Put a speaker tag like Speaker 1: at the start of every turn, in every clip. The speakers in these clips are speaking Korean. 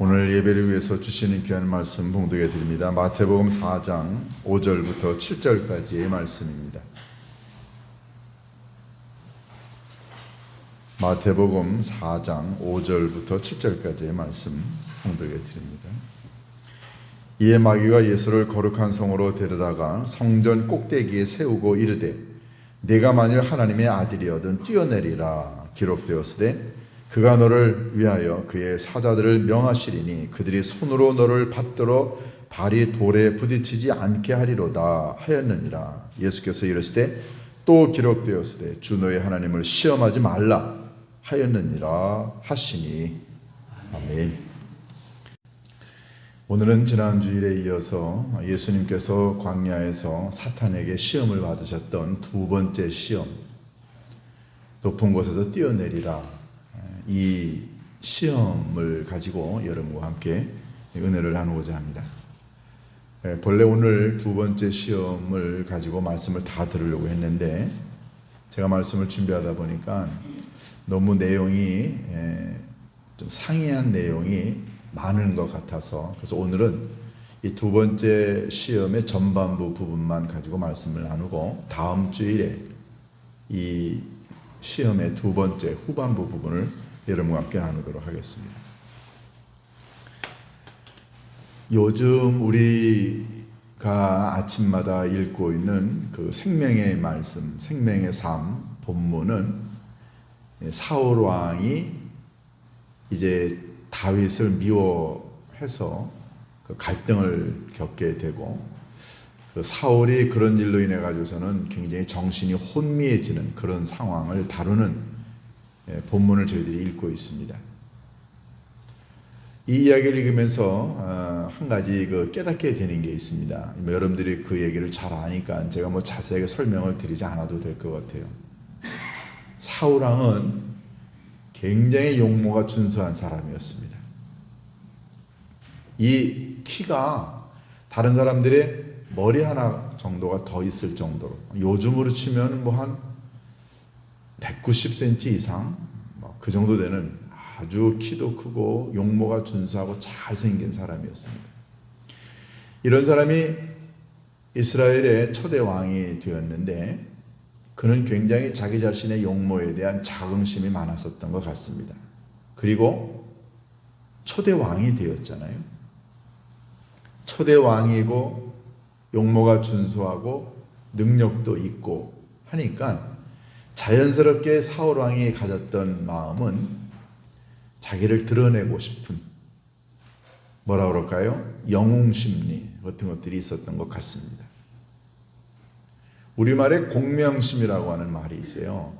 Speaker 1: 오늘 예배를 위해서 주시는 귀한 말씀 봉독해 드립니다. 마태복음 4장 5절부터 7절까지의 말씀입니다. 마태복음 4장 5절부터 7절까지의 말씀 봉독해 드립니다. 이에 마귀가 예수를 거룩한 성으로 데려다가 성전 꼭대기에 세우고 이르되 네가 만일 하나님의 아들이거든 뛰어내리라 기록되었으되 그가 너를 위하여 그의 사자들을 명하시리니 그들이 손으로 너를 받들어 발이 돌에 부딪히지 않게 하리로다 하였느니라. 예수께서 이르시되 또 기록되었으되 주 너의 하나님을 시험하지 말라 하였느니라 하시니. 아멘. 오늘은 지난 주일에 이어서 예수님께서 광야에서 사탄에게 시험을 받으셨던 두 번째 시험, 높은 곳에서 뛰어내리라, 이 시험을 가지고 여러분과 함께 은혜를 나누고자 합니다. 본래 오늘 두 번째 시험을 가지고 말씀을 다 들으려고 했는데 제가 말씀을 준비하다 보니까 너무 내용이 좀 상이한 내용이 많은 것 같아서, 그래서 오늘은 이 두 번째 시험의 전반부 부분만 가지고 말씀을 나누고 다음 주일에 이 시험의 두 번째 후반부 부분을 여러분과 함께 나누도록 하겠습니다. 요즘 우리가 아침마다 읽고 있는 그 생명의 말씀, 생명의 삶 본문은 사울 왕이 이제 다윗을 미워해서 그 갈등을 겪게 되고, 그 사울이 그런 일로 인해 가지고서는 굉장히 정신이 혼미해지는 그런 상황을 다루는 본문을 저희들이 읽고 있습니다. 이 이야기를 읽으면서 한 가지 깨닫게 되는 게 있습니다. 여러분들이 그 얘기를 잘 아니까 제가 자세하게 설명을 드리지 않아도 될 것 같아요. 사울 왕은 굉장히 용모가 준수한 사람이었습니다. 이 키가 다른 사람들의 머리 하나 정도가 더 있을 정도로, 요즘으로 치면 한 190cm 이상 그 정도 되는 아주 키도 크고 용모가 준수하고 잘생긴 사람이었습니다. 이런 사람이 이스라엘의 초대 왕이 되었는데 그는 굉장히 자기 자신의 용모에 대한 자긍심이 많았었던 것 같습니다. 그리고 초대 왕이 되었잖아요. 초대 왕이고 용모가 준수하고 능력도 있고 하니까 자연스럽게 사울 왕이 가졌던 마음은 자기를 드러내고 싶은, 뭐라 그럴까요? 영웅심리 같은 것들이 있었던 것 같습니다. 우리말에 공명심이라고 하는 말이 있어요.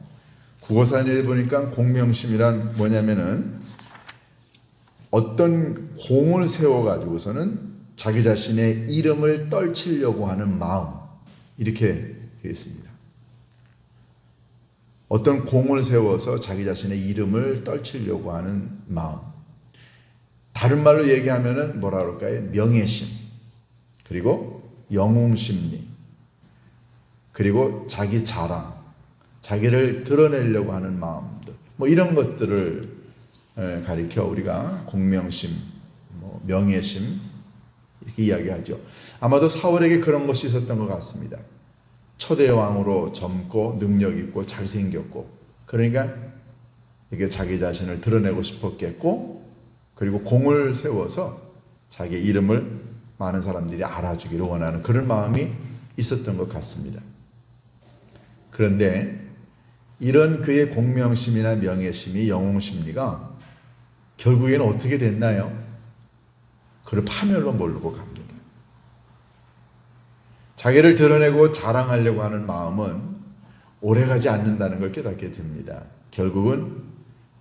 Speaker 1: 국어사전에 보니까 공명심이란 뭐냐면은 어떤 공을 세워가지고서는 자기 자신의 이름을 떨치려고 하는 마음, 이렇게 되어 있습니다. 어떤 공을 세워서 자기 자신의 이름을 떨치려고 하는 마음. 다른 말로 얘기하면은 뭐라 그럴까요? 명예심, 그리고 영웅심리, 그리고 자기 자랑, 자기를 드러내려고 하는 마음들, 이런 것들을 가리켜 우리가 공명심, 명예심 이렇게 이야기하죠. 아마도 사울에게 그런 것이 있었던 것 같습니다. 초대 왕으로 젊고 능력 있고 잘생겼고, 그러니까 이게 자기 자신을 드러내고 싶었겠고, 그리고 공을 세워서 자기 이름을 많은 사람들이 알아주기를 원하는 그런 마음이 있었던 것 같습니다. 그런데 이런 그의 공명심이나 명예심이, 영웅심리가 결국에는 어떻게 됐나요? 그를 파멸로 몰고 갑니다. 자기를 드러내고 자랑하려고 하는 마음은 오래가지 않는다는 걸 깨닫게 됩니다. 결국은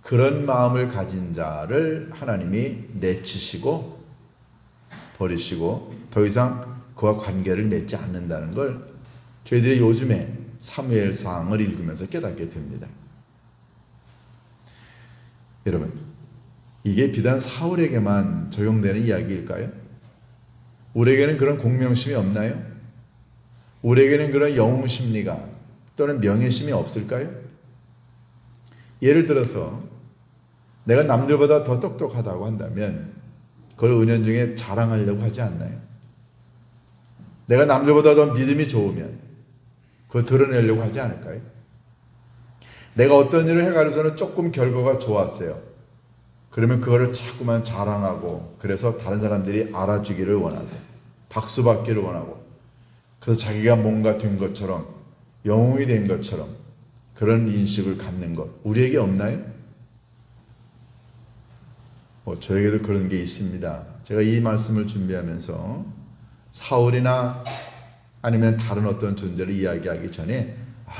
Speaker 1: 그런 마음을 가진 자를 하나님이 내치시고 버리시고 더 이상 그와 관계를 맺지 않는다는 걸 저희들이 요즘에 사무엘상을 읽으면서 깨닫게 됩니다. 여러분, 이게 비단 사울에게만 적용되는 이야기일까요? 우리에게는 그런 공명심이 없나요? 우리에게는 그런 영웅심리가 또는 명예심이 없을까요? 예를 들어서 내가 남들보다 더 똑똑하다고 한다면 그걸 은연중에 자랑하려고 하지 않나요? 내가 남들보다 더 믿음이 좋으면 그거 드러내려고 하지 않을까요? 내가 어떤 일을 해가지고서는 조금 결과가 좋았어요. 그러면 그거를 자꾸만 자랑하고, 그래서 다른 사람들이 알아주기를 원하고 박수 받기를 원하고, 그래서 자기가 뭔가 된 것처럼, 영웅이 된 것처럼 그런 인식을 갖는 것, 우리에게 없나요? 저에게도 그런 게 있습니다. 제가 이 말씀을 준비하면서 사울이나 아니면 다른 어떤 존재를 이야기하기 전에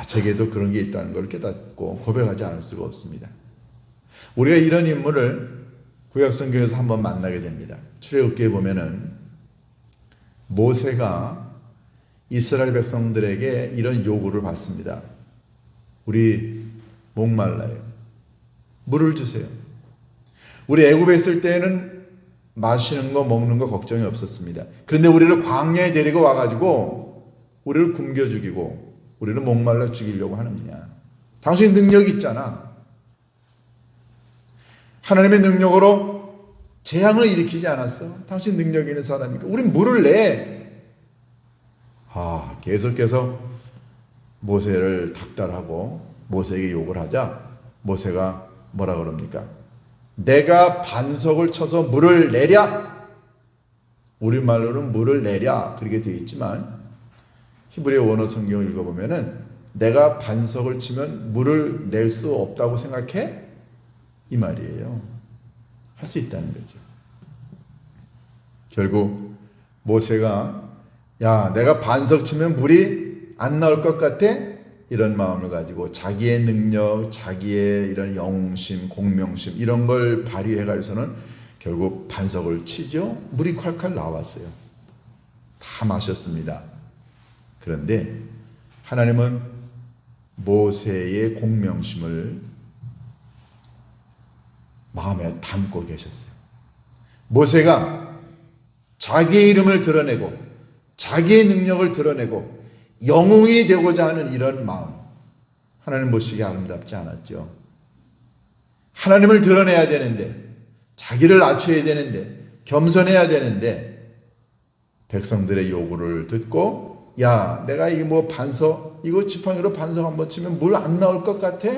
Speaker 1: 제게도 그런 게 있다는 걸 깨닫고 고백하지 않을 수가 없습니다. 우리가 이런 인물을 구약성경에서 한번 만나게 됩니다. 출애굽기에 보면은 모세가 이스라엘 백성들에게 이런 요구를 받습니다. 우리 목말라요. 물을 주세요. 우리 애굽에 있을 때는 마시는 거 먹는 거 걱정이 없었습니다. 그런데 우리를 광야에 데리고 와가지고 우리를 굶겨 죽이고 우리를 목말라 죽이려고 하느냐. 당신이 능력이 있잖아. 하나님의 능력으로 재앙을 일으키지 않았어? 당신 능력 있는 사람이니까 우린 물을 내. 계속해서 모세를 닥달하고 모세에게 욕을 하자 모세가 뭐라 그럽니까? 내가 반석을 쳐서 물을 내랴. 우리말로는 물을 내랴 그렇게 되어 있지만 히브리어 원어 성경을 읽어보면은 내가 반석을 치면 물을 낼 수 없다고 생각해? 이 말이에요. 할 수 있다는 거죠. 결국 모세가 내가 반석 치면 물이 안 나올 것 같아? 이런 마음을 가지고 자기의 능력, 자기의 이런 영웅심, 공명심 이런 걸 발휘해가지고서는 결국 반석을 치죠. 물이 콸콸 나왔어요. 다 마셨습니다. 그런데 하나님은 모세의 공명심을 마음에 담고 계셨어요. 모세가 자기의 이름을 드러내고 자기의 능력을 드러내고 영웅이 되고자 하는 이런 마음, 하나님 보시기에 아름답지 않았죠. 하나님을 드러내야 되는데, 자기를 낮춰야 되는데, 겸손해야 되는데, 백성들의 요구를 듣고 내가 이거 반석, 이거 지팡이로 반석 한번 치면 물 안 나올 것 같아?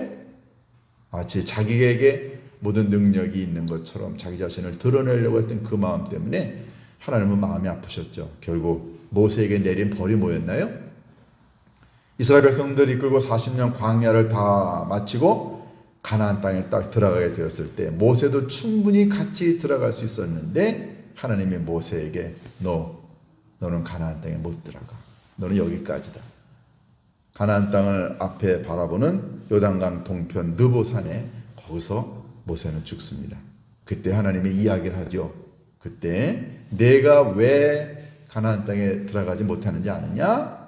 Speaker 1: 마치 자기에게 모든 능력이 있는 것처럼 자기 자신을 드러내려고 했던 그 마음 때문에 하나님은 마음이 아프셨죠. 결국 모세에게 내린 벌이 뭐였나요? 이스라엘 백성들 이끌고 40년 광야를 다 마치고 가나안 땅에 딱 들어가게 되었을 때 모세도 충분히 같이 들어갈 수 있었는데 하나님이 모세에게 너는 가나안 땅에 못 들어가. 너는 여기까지다. 가나안 땅을 앞에 바라보는 요단강 동편 느보산에 거기서 모세는 죽습니다. 그때 하나님이 이야기를 하죠. 그때 내가 왜 가나안 땅에 들어가지 못하는지 아느냐?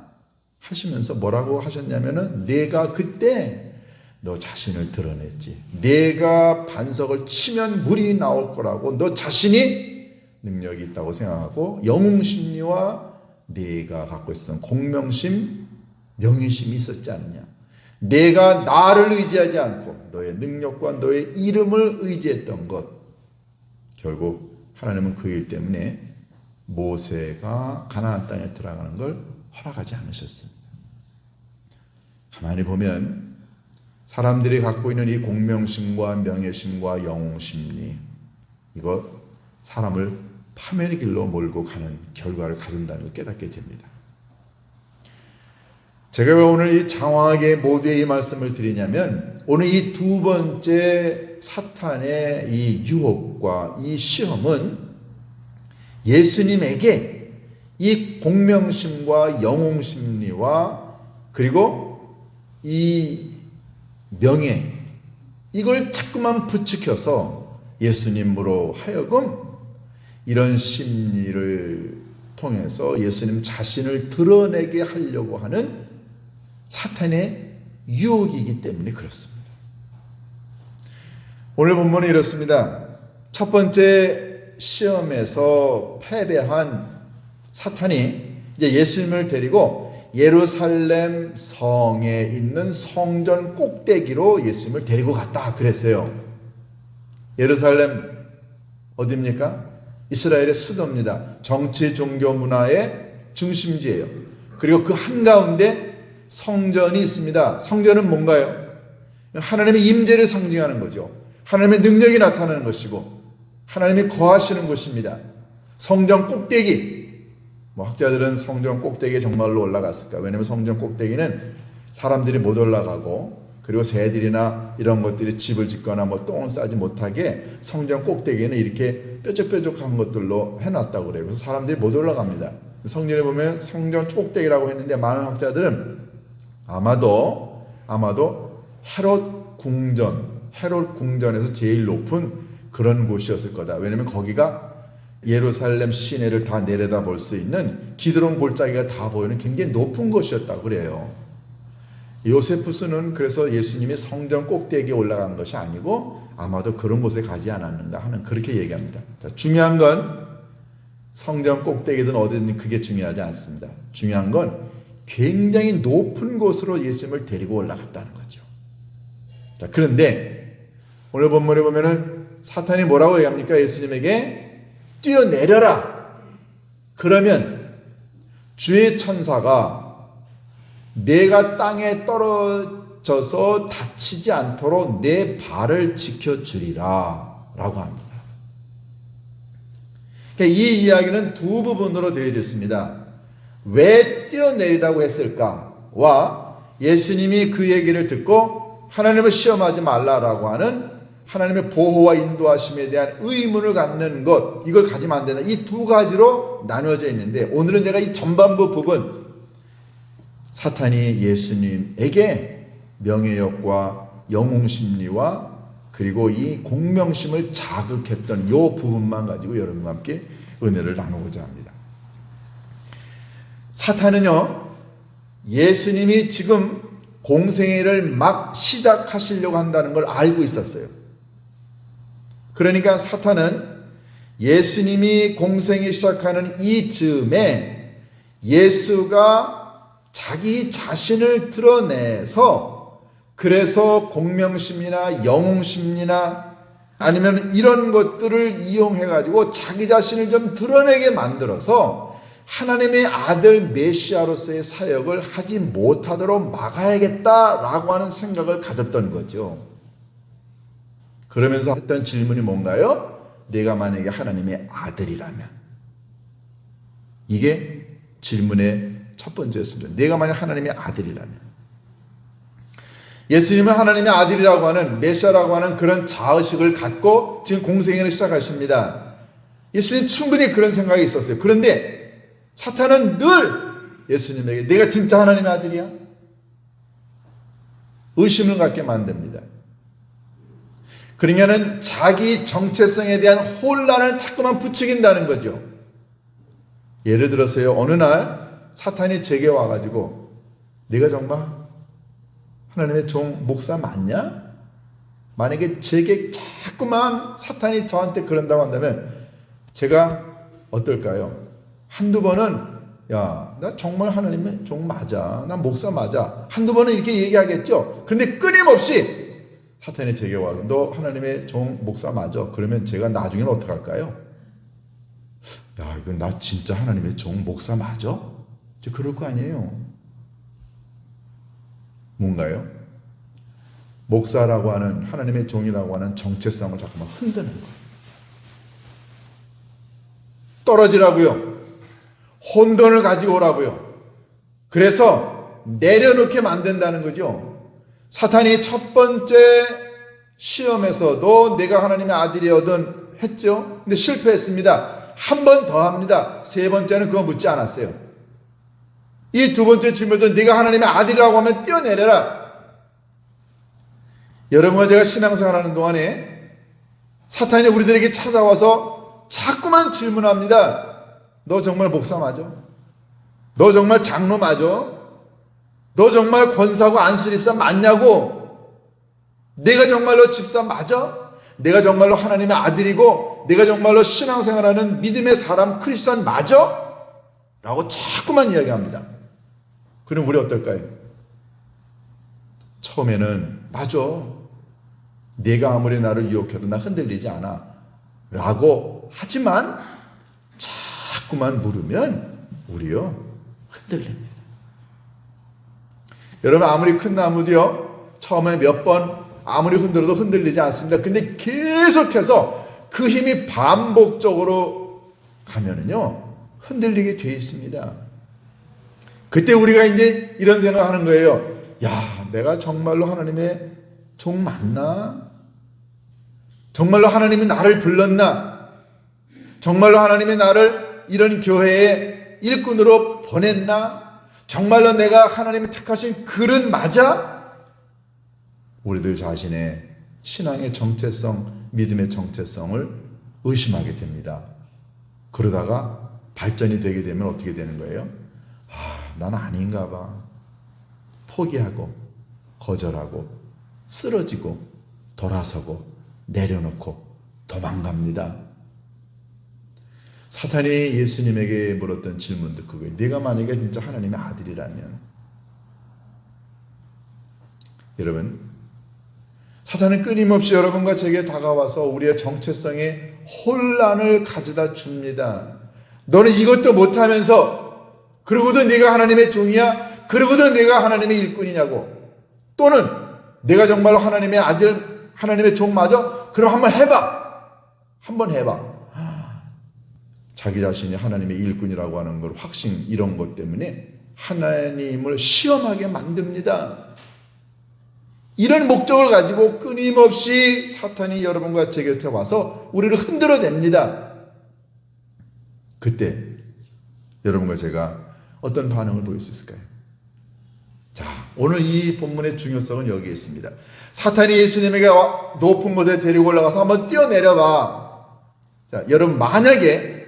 Speaker 1: 하시면서 뭐라고 하셨냐면은 내가 그때 너 자신을 드러냈지. 내가 반석을 치면 물이 나올 거라고 너 자신이 능력이 있다고 생각하고 영웅심리와 내가 갖고 있었던 공명심, 명예심이 있었지 않느냐. 내가 나를 의지하지 않고 너의 능력과 너의 이름을 의지했던 것. 결국 하나님은 그 일 때문에 모세가 가나안 땅에 들어가는 걸 허락하지 않으셨습니다. 가만히 보면 사람들이 갖고 있는 이 공명심과 명예심과 영웅심리, 이거 사람을 파멸의 길로 몰고 가는 결과를 가진다는 걸 깨닫게 됩니다. 제가 왜 오늘 이 장황하게 모두의 이 말씀을 드리냐면 오늘 이 두 번째 사탄의 이 유혹과 이 시험은 예수님에게 이 공명심과 영웅심리와 그리고 이 명예, 이걸 자꾸만 부추겨서 예수님으로 하여금 이런 심리를 통해서 예수님 자신을 드러내게 하려고 하는 사탄의 유혹이기 때문에 그렇습니다. 오늘 본문은 이렇습니다. 첫 번째 시험에서 패배한 사탄이 이제 예수님을 데리고 예루살렘 성에 있는 성전 꼭대기로 예수님을 데리고 갔다 그랬어요. 예루살렘 어디입니까? 이스라엘의 수도입니다. 정치, 종교, 문화의 중심지예요. 그리고 그 한가운데 성전이 있습니다. 성전은 뭔가요? 하나님의 임재를 상징하는 거죠. 하나님의 능력이 나타나는 것이고 하나님이 거하시는 곳입니다. 성전 꼭대기, 학자들은 성전 꼭대기에 정말로 올라갔을까? 왜냐하면 성전 꼭대기는 사람들이 못 올라가고 그리고 새들이나 이런 것들이 집을 짓거나 똥을 싸지 못하게 성전 꼭대기에는 이렇게 뾰족뾰족한 것들로 해놨다고 그래요. 그래서 사람들이 못 올라갑니다. 성전에 보면 성전 꼭대기라고 했는데 많은 학자들은 아마도 헤롯 궁전에서 제일 높은 그런 곳이었을 거다. 왜냐하면 거기가 예루살렘 시내를 다 내려다볼 수 있는 기드론 골짜기가 다 보이는 굉장히 높은 곳이었다고 그래요. 요세푸스는 그래서 예수님이 성전 꼭대기에 올라간 것이 아니고 아마도 그런 곳에 가지 않았는가 하는 그렇게 얘기합니다. 자, 중요한 건 성전 꼭대기든 어디든 그게 중요하지 않습니다. 중요한 건 굉장히 높은 곳으로 예수님을 데리고 올라갔다는 거죠. 자, 그런데 오늘 본문에 보면은 사탄이 뭐라고 얘기합니까? 예수님에게 뛰어내려라. 그러면 주의 천사가 내가 땅에 떨어져서 다치지 않도록 내 발을 지켜주리라 라고 합니다. 이 이야기는 두 부분으로 되어 있습니다. 왜 뛰어내리라고 했을까와 예수님이 그 얘기를 듣고 하나님을 시험하지 말라라고 하는 하나님의 보호와 인도하심에 대한 의문을 갖는 것, 이걸 가지면 안 된다. 이 두 가지로 나누어져 있는데 오늘은 제가 이 전반부 부분, 사탄이 예수님에게 명예욕과 영웅심리와 그리고 이 공명심을 자극했던 이 부분만 가지고 여러분과 함께 은혜를 나누고자 합니다. 사탄은요, 예수님이 지금 공생애를 막 시작하시려고 한다는 걸 알고 있었어요. 그러니까 사탄은 예수님이 공생애 시작하는 이 즈음에 예수가 자기 자신을 드러내서 그래서 공명심이나 영웅심이나 아니면 이런 것들을 이용해가지고 자기 자신을 좀 드러내게 만들어서 하나님의 아들 메시아로서의 사역을 하지 못하도록 막아야겠다라고 하는 생각을 가졌던 거죠. 그러면서 했던 질문이 뭔가요? 내가 만약에 하나님의 아들이라면. 이게 질문의 첫 번째였습니다. 내가 만약 하나님의 아들이라면. 예수님은 하나님의 아들이라고 하는 메시아라고 하는 그런 자의식을 갖고 지금 공생애를 시작하십니다. 예수님 충분히 그런 생각이 있었어요. 그런데 사탄은 늘 예수님에게 내가 진짜 하나님의 아들이야? 의심을 갖게 만듭니다. 그러냐는 자기 정체성에 대한 혼란을 자꾸만 부추긴다는 거죠. 예를 들어서요, 어느 날 사탄이 제게 와가지고 네가 정말 하나님의 종 목사 맞냐? 만약에 제게 자꾸만 사탄이 저한테 그런다고 한다면 제가 어떨까요? 한두 번은 야, 나 정말 하나님의 종 맞아. 나 목사 맞아. 한두 번은 이렇게 얘기하겠죠. 그런데 끊임없이 사탄이 제게 와서 너 하나님의 종 목사 맞아. 그러면 제가 나중에는 어떻게 할까요? 야, 이거 나 진짜 하나님의 종 목사 맞아? 이제 그럴 거 아니에요. 뭔가요? 목사라고 하는 하나님의 종이라고 하는 정체성을 자꾸만 흔드는 거예요. 떨어지라고요. 혼돈을 가지고 오라고요. 그래서 내려놓게 만든다는 거죠. 사탄이 첫 번째 시험에서도 내가 하나님의 아들이거든 했죠. 근데 실패했습니다. 한 번 더 합니다. 세 번째는 그거 묻지 않았어요. 이 두 번째 질문도 네가 하나님의 아들이라고 하면 뛰어내려라. 여러분과 제가 신앙생활하는 동안에 사탄이 우리들에게 찾아와서 자꾸만 질문합니다. 너 정말 목사 맞아? 너 정말 장로 맞아? 너 정말 권사고 안수집사 맞냐고? 내가 정말로 집사 맞아? 내가 정말로 하나님의 아들이고 내가 정말로 신앙생활하는 믿음의 사람 크리스찬 맞아? 라고 자꾸만 이야기합니다. 그럼 우리 어떨까요? 처음에는 맞아. 내가 아무리 나를 유혹해도 나 흔들리지 않아. 라고 하지만 자꾸만 물으면 우리요 흔들립니다. 여러분, 아무리 큰 나무도요 처음에 몇 번 아무리 흔들어도 흔들리지 않습니다. 근데 계속해서 그 힘이 반복적으로 가면은요 흔들리게 돼 있습니다. 그때 우리가 이제 이런 생각을 하는 거예요. 야, 내가 정말로 하나님의 종 맞나? 정말로 하나님이 나를 불렀나? 정말로 하나님이 나를 이런 교회의 일꾼으로 보냈나? 정말로 내가 하나님이 택하신 그릇 맞아? 우리들 자신의 신앙의 정체성, 믿음의 정체성을 의심하게 됩니다. 그러다가 발전이 되게 되면 어떻게 되는 거예요? 난 아닌가 봐. 포기하고 거절하고 쓰러지고 돌아서고 내려놓고 도망갑니다. 사탄이 예수님에게 물었던 질문도 그거예요. 네가 만약에 진짜 하나님의 아들이라면. 여러분, 사탄은 끊임없이 여러분과 제게 다가와서 우리의 정체성에 혼란을 가져다 줍니다. 너는 이것도 못하면서 그러고도 네가 하나님의 종이야? 그러고도 네가 하나님의 일꾼이냐고. 또는 내가 정말로 하나님의 아들, 하나님의 종 맞아? 그럼 한번 해봐. 한번 해봐. 자기 자신이 하나님의 일꾼이라고 하는 걸 확신, 이런 것 때문에 하나님을 시험하게 만듭니다. 이런 목적을 가지고 끊임없이 사탄이 여러분과 제 곁에 와서 우리를 흔들어댑니다. 그때 여러분과 제가 어떤 반응을 보일 수 있을까요? 자, 오늘 이 본문의 중요성은 여기에 있습니다. 사탄이 예수님에게 높은 곳에 데리고 올라가서 한번 뛰어내려봐. 자, 여러분, 만약에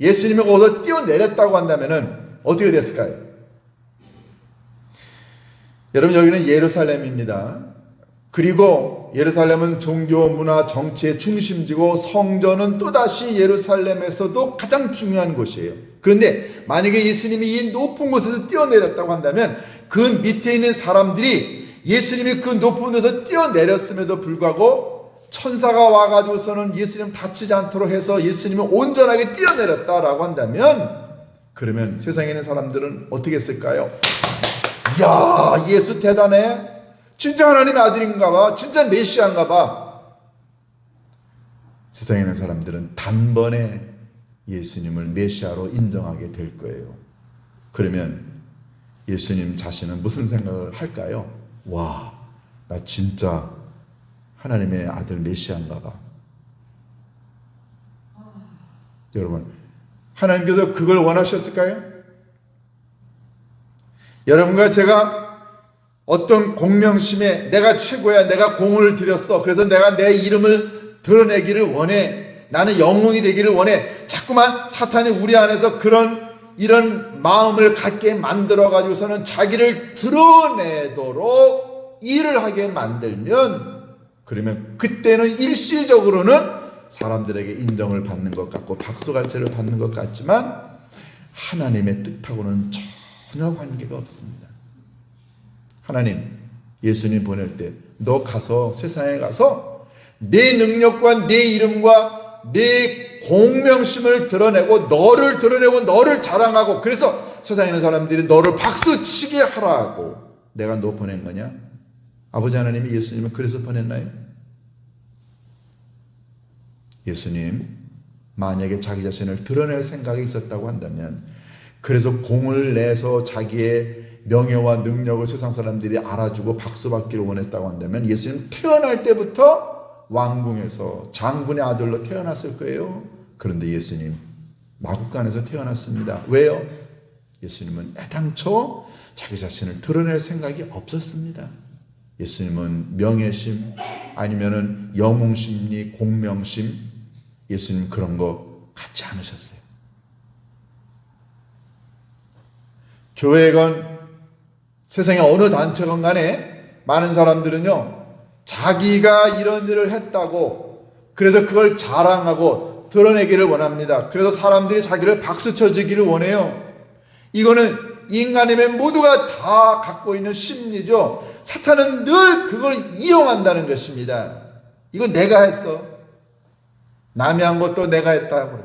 Speaker 1: 예수님이 거기서 뛰어내렸다고 한다면 어떻게 됐을까요? 여러분, 여기는 예루살렘입니다. 그리고 예루살렘은 종교, 문화, 정치의 중심지고 성전은 또다시 예루살렘에서도 가장 중요한 곳이에요. 그런데 만약에 예수님이 이 높은 곳에서 뛰어내렸다고 한다면 그 밑에 있는 사람들이 예수님이 그 높은 데서 뛰어내렸음에도 불구하고 천사가 와가지고서는 예수님 다치지 않도록 해서 예수님을 온전하게 뛰어내렸다라고 한다면, 그러면 세상에 있는 사람들은 어떻게 했을까요? 이야, 예수 대단해. 진짜 하나님의 아들인가 봐. 진짜 메시아인가 봐. 세상에 있는 사람들은 단번에 예수님을 메시아로 인정하게 될 거예요. 그러면 예수님 자신은 무슨 생각을 할까요? 와, 나 진짜 하나님의 아들 메시아인가 봐. 여러분, 하나님께서 그걸 원하셨을까요? 여러분과 제가 어떤 공명심에 내가 최고야, 내가 공을 들였어, 그래서 내가 내 이름을 드러내기를 원해, 나는 영웅이 되기를 원해, 자꾸만 사탄이 우리 안에서 이런 마음을 갖게 만들어 가지고서는 자기를 드러내도록 일을 하게 만들면, 그러면 그때는 일시적으로는 사람들에게 인정을 받는 것 같고 박수갈채를 받는 것 같지만 하나님의 뜻하고는 전혀 관계가 없습니다. 하나님, 예수님 보낼 때 너 가서 세상에 가서 내 능력과 내 이름과 내 공명심을 드러내고 너를 드러내고 너를 자랑하고, 그래서 세상에 있는 사람들이 너를 박수치게 하라고 내가 너 보낸 거냐? 아버지 하나님이 예수님을 그래서 보냈나요? 예수님 만약에 자기 자신을 드러낼 생각이 있었다고 한다면, 그래서 공을 내서 자기의 명예와 능력을 세상 사람들이 알아주고 박수받기를 원했다고 한다면 예수님 태어날 때부터 왕궁에서 장군의 아들로 태어났을 거예요. 그런데 예수님 마국간에서 태어났습니다. 왜요? 예수님은 애당초 자기 자신을 드러낼 생각이 없었습니다. 예수님은 명예심 아니면은 영웅심리, 공명심, 예수님 그런 거 갖지 않으셨어요. 교회건 세상의 어느 단체건 간에 많은 사람들은요, 자기가 이런 일을 했다고 그래서 그걸 자랑하고 드러내기를 원합니다. 그래서 사람들이 자기를 박수 쳐주기를 원해요. 이거는 인간의 모두가 다 갖고 있는 심리죠. 사탄은 늘 그걸 이용한다는 것입니다. 이건 내가 했어. 남이 한 것도 내가 했다고.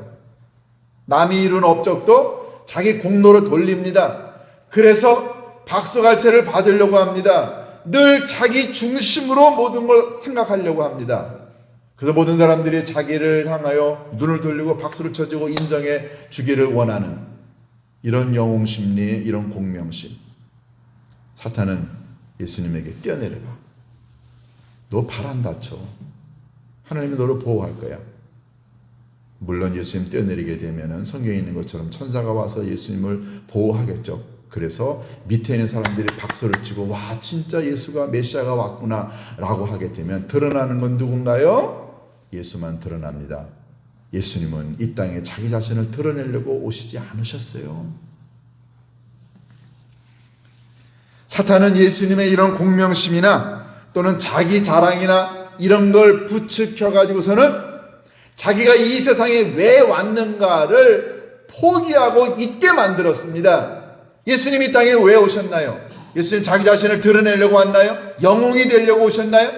Speaker 1: 남이 이룬 업적도 자기 공로로 돌립니다. 그래서 박수갈채를 받으려고 합니다. 늘 자기 중심으로 모든 걸 생각하려고 합니다. 그래서 모든 사람들이 자기를 향하여 눈을 돌리고 박수를 쳐주고 인정해 주기를 원하는 이런 영웅심리, 이런 공명심. 사탄은 예수님에게 뛰어내려가. 너 발 안 다쳐. 하나님이 너를 보호할 거야. 물론 예수님 뛰어내리게 되면 성경에 있는 것처럼 천사가 와서 예수님을 보호하겠죠. 그래서 밑에 있는 사람들이 박수를 치고 와 진짜 예수가 메시아가 왔구나 라고 하게 되면 드러나는 건 누군가요? 예수만 드러납니다. 예수님은 이 땅에 자기 자신을 드러내려고 오시지 않으셨어요. 사탄은 예수님의 이런 공명심이나 또는 자기 자랑이나 이런 걸 부추겨 가지고서는 자기가 이 세상에 왜 왔는가를 포기하고 잊게 만들었습니다. 예수님 이 땅에 왜 오셨나요? 예수님 자기 자신을 드러내려고 왔나요? 영웅이 되려고 오셨나요?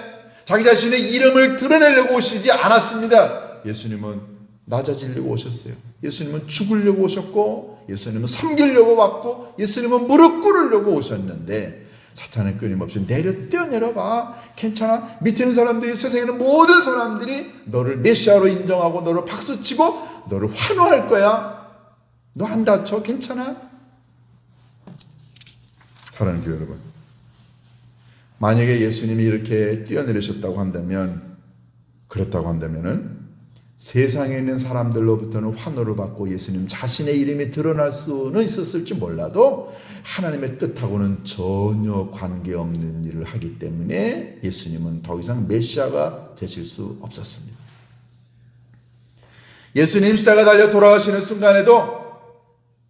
Speaker 1: 자기 자신의 이름을 드러내려고 오시지 않았습니다. 예수님은 낮아지려고 오셨어요. 예수님은 죽으려고 오셨고, 예수님은 섬기려고 왔고, 예수님은 무릎 꿇으려고 오셨는데 사탄은 끊임없이 뛰어내려봐. 괜찮아. 밑에 있는 사람들이, 세상에 있는 모든 사람들이 너를 메시아로 인정하고 너를 박수치고 너를 환호할 거야. 너 안 다쳐. 괜찮아. 사랑하는 교회 여러분, 만약에 예수님이 이렇게 뛰어내리셨다고 한다면, 그렇다고 한다면은 세상에 있는 사람들로부터는 환호를 받고 예수님 자신의 이름이 드러날 수는 있었을지 몰라도 하나님의 뜻하고는 전혀 관계없는 일을 하기 때문에 예수님은 더 이상 메시아가 되실 수 없었습니다. 예수님 십자가 달려 돌아가시는 순간에도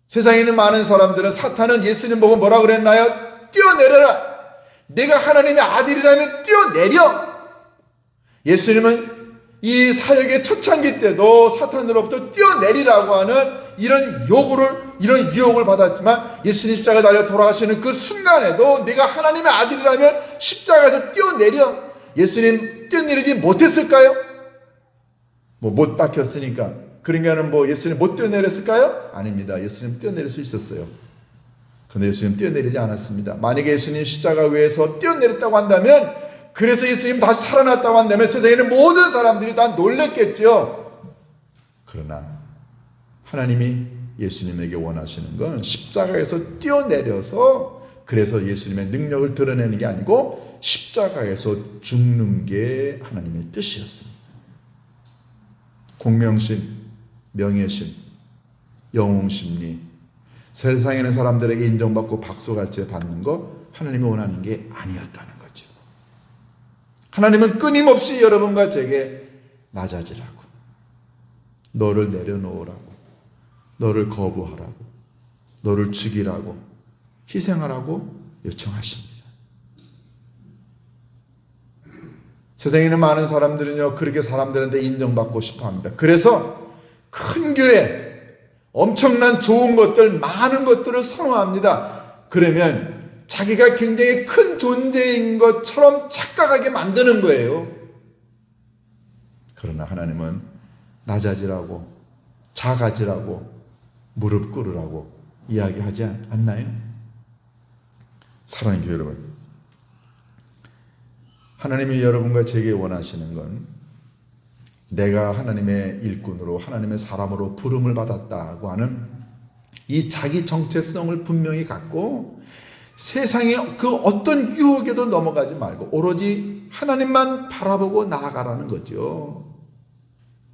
Speaker 1: 세상에 있는 많은 사람들은, 사탄은 예수님 보고 뭐라 그랬나요? 뛰어내려라. 내가 하나님의 아들이라면 뛰어내려. 예수님은 이 사역의 초창기 때도 사탄으로부터 뛰어내리라고 하는 이런 이런 유혹을 받았지만 예수님 십자가 달려 돌아가시는 그 순간에도 내가 하나님의 아들이라면 십자가에서 뛰어내려. 예수님 뛰어내리지 못했을까요? 못 박혔으니까. 그러니까는 예수님 못 뛰어내렸을까요? 아닙니다. 예수님 뛰어내릴 수 있었어요. 그런데 예수님 뛰어내리지 않았습니다. 만약에 예수님 십자가 위에서 뛰어내렸다고 한다면, 그래서 예수님 다시 살아났다고 한다면 세상에 있는 모든 사람들이 다 놀랬겠죠. 그러나 하나님이 예수님에게 원하시는 건 십자가에서 뛰어내려서, 그래서 예수님의 능력을 드러내는 게 아니고 십자가에서 죽는 게 하나님의 뜻이었습니다. 공명심, 명예심, 영웅심리, 세상에 있는 사람들에게 인정받고 박수갈채 받는 거 하나님이 원하는 게 아니었다는 거죠. 하나님은 끊임없이 여러분과 제게 낮아지라고, 너를 내려놓으라고, 너를 거부하라고, 너를 죽이라고, 희생하라고 요청하십니다. 세상에 있는 많은 사람들은요, 그렇게 사람들한테 인정받고 싶어 합니다. 그래서 큰 교회, 엄청난 좋은 것들, 많은 것들을 선호합니다. 그러면 자기가 굉장히 큰 존재인 것처럼 착각하게 만드는 거예요. 그러나 하나님은 낮아지라고, 작아지라고, 무릎 꿇으라고 이야기하지 않나요? 사랑하는 교회 여러분, 하나님이 여러분과 제게 원하시는 건 내가 하나님의 일꾼으로, 하나님의 사람으로 부름을 받았다고 하는 이 자기 정체성을 분명히 갖고 세상의 그 어떤 유혹에도 넘어가지 말고 오로지 하나님만 바라보고 나아가라는 거죠.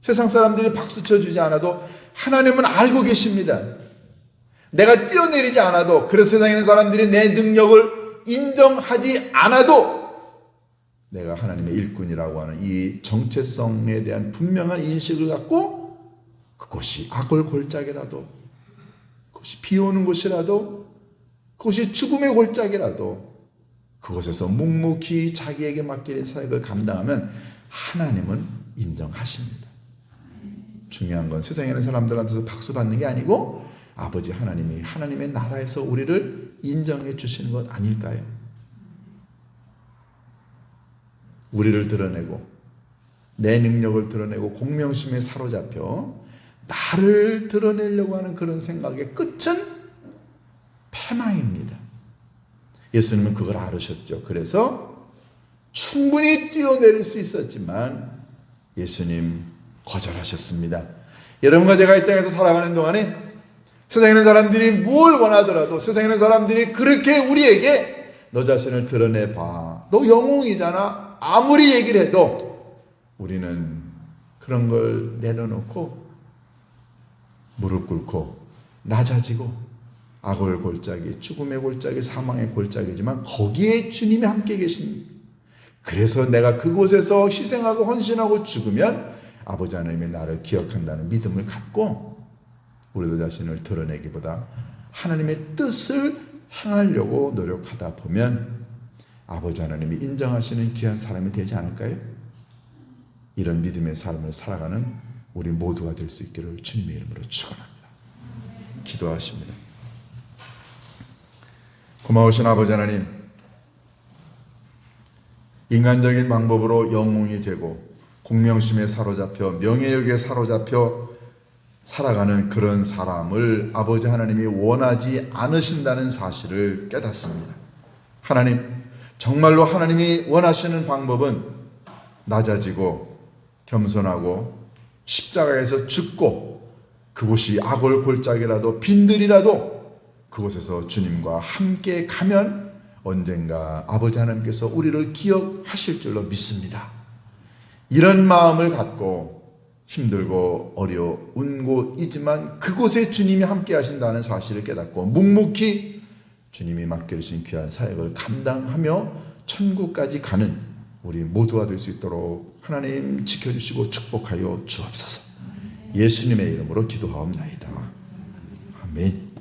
Speaker 1: 세상 사람들이 박수 쳐주지 않아도 하나님은 알고 계십니다. 내가 뛰어내리지 않아도, 그래서 세상에 있는 사람들이 내 능력을 인정하지 않아도 내가 하나님의 일꾼이라고 하는 이 정체성에 대한 분명한 인식을 갖고, 그곳이 악을 골짜기라도, 그곳이 비 오는 곳이라도, 그곳이 죽음의 골짜기라도 그곳에서 묵묵히 자기에게 맡겨진 사역을 감당하면 하나님은 인정하십니다. 중요한 건 세상에 있는 사람들한테서 박수 받는 게 아니고 아버지 하나님이 하나님의 나라에서 우리를 인정해 주시는 것 아닐까요? 우리를 드러내고 내 능력을 드러내고 공명심에 사로잡혀 나를 드러내려고 하는 그런 생각의 끝은 패망입니다. 예수님은 그걸 알으셨죠. 그래서 충분히 뛰어내릴 수 있었지만 예수님 거절하셨습니다. 여러분과 제가 이 땅에서 살아가는 동안에 세상에 있는 사람들이 뭘 원하더라도, 세상에 있는 사람들이 그렇게 우리에게 너 자신을 드러내봐, 너 영웅이잖아, 아무리 얘기를 해도 우리는 그런 걸 내려놓고 무릎 꿇고 낮아지고, 악을 골짜기, 죽음의 골짜기, 사망의 골짜기지만 거기에 주님이 함께 계십니다. 그래서 내가 그곳에서 희생하고 헌신하고 죽으면 아버지 하나님이 나를 기억한다는 믿음을 갖고 우리도 자신을 드러내기보다 하나님의 뜻을 행하려고 노력하다 보면 아버지 하나님이 인정하시는 귀한 사람이 되지 않을까요? 이런 믿음의 삶을 살아가는 우리 모두가 될 수 있기를 주님의 이름으로 축원합니다. 기도하십니다. 고마우신 아버지 하나님, 인간적인 방법으로 영웅이 되고 공명심에 사로잡혀 명예욕에 사로잡혀 살아가는 그런 사람을 아버지 하나님이 원하지 않으신다는 사실을 깨닫습니다. 하나님, 정말로 하나님이 원하시는 방법은 낮아지고 겸손하고 십자가에서 죽고 그곳이 악을 골짜기라도 빈들이라도 그곳에서 주님과 함께 가면 언젠가 아버지 하나님께서 우리를 기억하실 줄로 믿습니다. 이런 마음을 갖고 힘들고 어려운 곳이지만 그곳에 주님이 함께 하신다는 사실을 깨닫고 묵묵히 주님이 맡겨주신 귀한 사역을 감당하며 천국까지 가는 우리 모두가 될 수 있도록 하나님 지켜주시고 축복하여 주옵소서. 예수님의 이름으로 기도하옵나이다. 아멘.